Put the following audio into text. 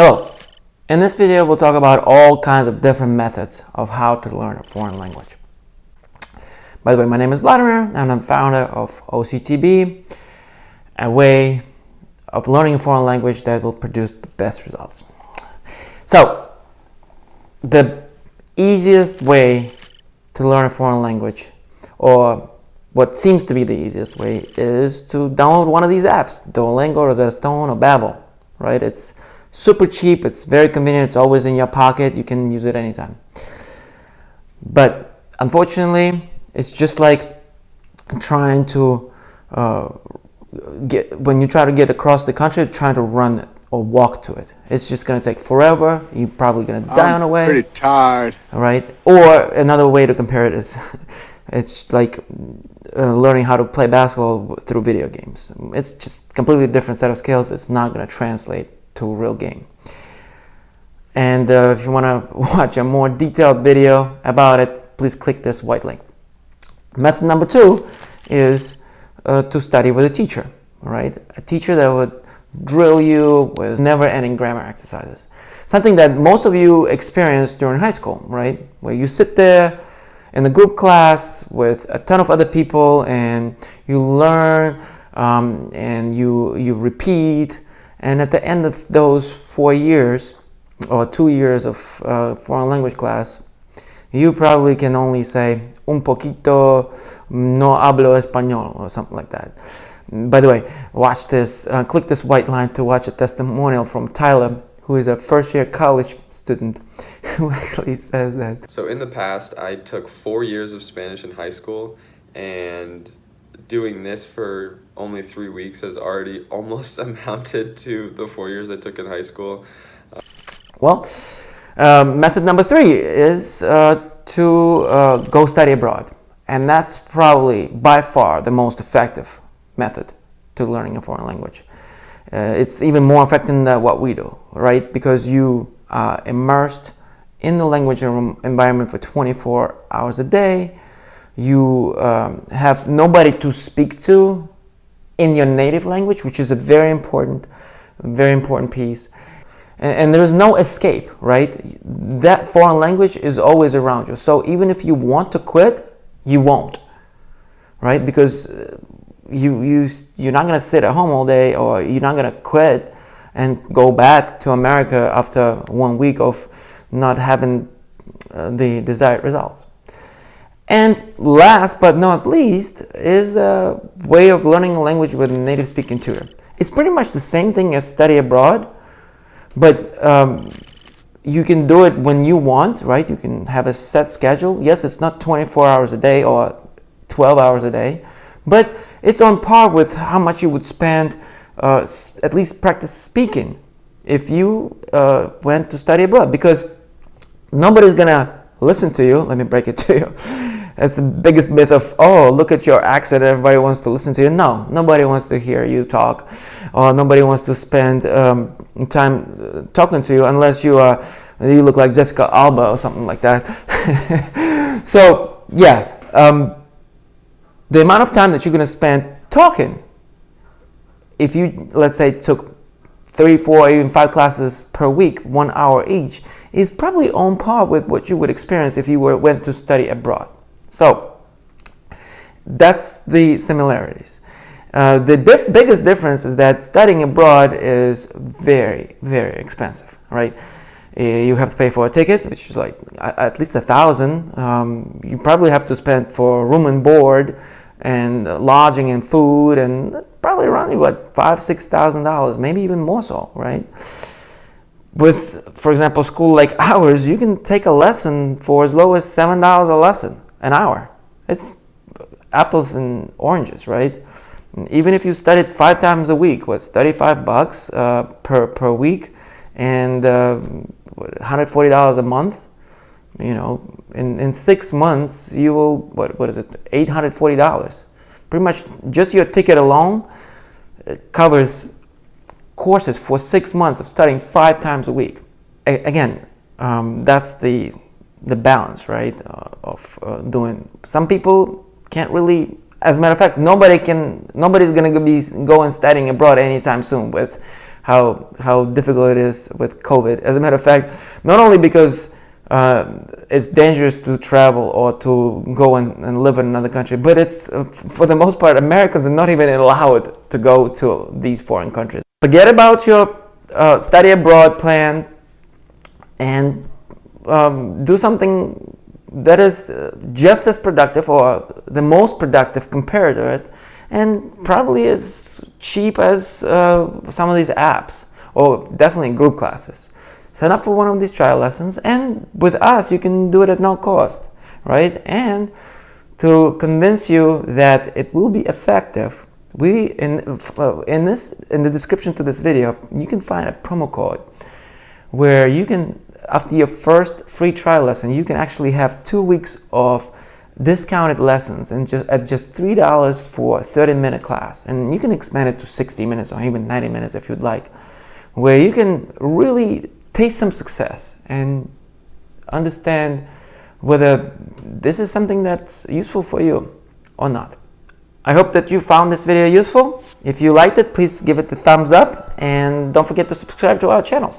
Hello. In this video, we'll talk about all kinds of different methods of how to learn a foreign language. By the way, my name is Vladimir, and I'm founder of OCTB, a way of learning a foreign language that will produce the best results. So, the easiest way to learn a foreign language, or what seems to be the easiest way, is to download one of these apps, Duolingo, Rosetta Stone, or Babbel, right? It's super cheap, it's very convenient, it's always in your pocket, you can use it anytime. But unfortunately, it's just like trying to when you try to get across the country, trying to run it or walk to it. It's just going to take forever. You're probably going to die on the way. I'm pretty tired. All right. Or another way to compare it is it's like learning how to play basketball through video games. It's just a completely different set of skills. It's not going to translate to a real game. And if you want to watch a more detailed video about it, please click this white link. Method number 2 is to study with a teacher, right? A teacher that would drill you with never-ending grammar exercises. Something that most of you experienced during high school, right? Where you sit there in the group class with a ton of other people and you learn and you repeat. And at the end of those 4 years or 2 years of foreign language class, you probably can only say un poquito, no hablo español, or something like that. By the way, watch this, click this white line to watch a testimonial from Tyler, who is a first-year college student, who actually says that. So in the past, I took 4 years of Spanish in high school, and doing this for only 3 weeks has already almost amounted to the 4 years I took in high school. Well, method number 3 is to go study abroad. And that's probably by far the most effective method to learning a foreign language. It's even more effective than what we do, right? Because you are immersed in the language environment for 24 hours a day. You have nobody to speak to in your native language, which is a very important piece. And there is no escape, right? That foreign language is always around you. So even if you want to quit, you won't, right? Because you're not going to sit at home all day, or you're not going to quit and go back to America after 1 week of not having the desired results. And last but not least is a way of learning a language with a native speaking tutor. It's pretty much the same thing as study abroad, but you can do it when you want, right? You can have a set schedule. Yes, it's not 24 hours a day or 12 hours a day, but it's on par with how much you would spend at least practice speaking if you went to study abroad, because nobody's gonna listen to you. Let me break it to you. That's the biggest myth of, oh, look at your accent, everybody wants to listen to you. No, nobody wants to hear you talk, or nobody wants to spend time talking to you unless you look like Jessica Alba or something like that. So, yeah, the amount of time that you're going to spend talking, if you, let's say, took 3, 4, even 5 classes per week, 1 hour each, is probably on par with what you would experience if you went to study abroad. So that's the similarities. The biggest difference is that studying abroad is very, very expensive, right? You have to pay for a ticket, which is like at least $1,000. You probably have to spend for room and board and lodging and food, and probably around $5,000–6,000, maybe even more so, right? With, for example, school like ours, you can take a lesson for as low as $7 a lesson, an hour. It's apples and oranges, right? Even if you studied 5 times a week, what's $35 per week, and $140 a month? You know, in 6 months, you will, what is it, $840. Pretty much just your ticket alone covers courses for 6 months of studying 5 times a week. Again, that's the balance, right, of doing. Some people can't really, as a matter of fact, nobody's going to be going studying abroad anytime soon with how difficult it is with COVID. As a matter of fact, not only because it's dangerous to travel or to go and live in another country, but it's for the most part, Americans are not even allowed to go to these foreign countries. Forget about your study abroad plan and do something that is just as productive or the most productive compared to it, and probably as cheap as some of these apps, or definitely group classes. Sign up for one of these trial lessons, and with us you can do it at no cost, right? And to convince you that it will be effective, we in the description to this video you can find a promo code where you can, after your first free trial lesson, you can actually have 2 weeks of discounted lessons and at just $3 for a 30-minute class, and you can expand it to 60 minutes or even 90 minutes if you'd like, where you can really taste some success and understand whether this is something that's useful for you or not. I hope that you found this video useful. If you liked it, please give it a thumbs up and don't forget to subscribe to our channel.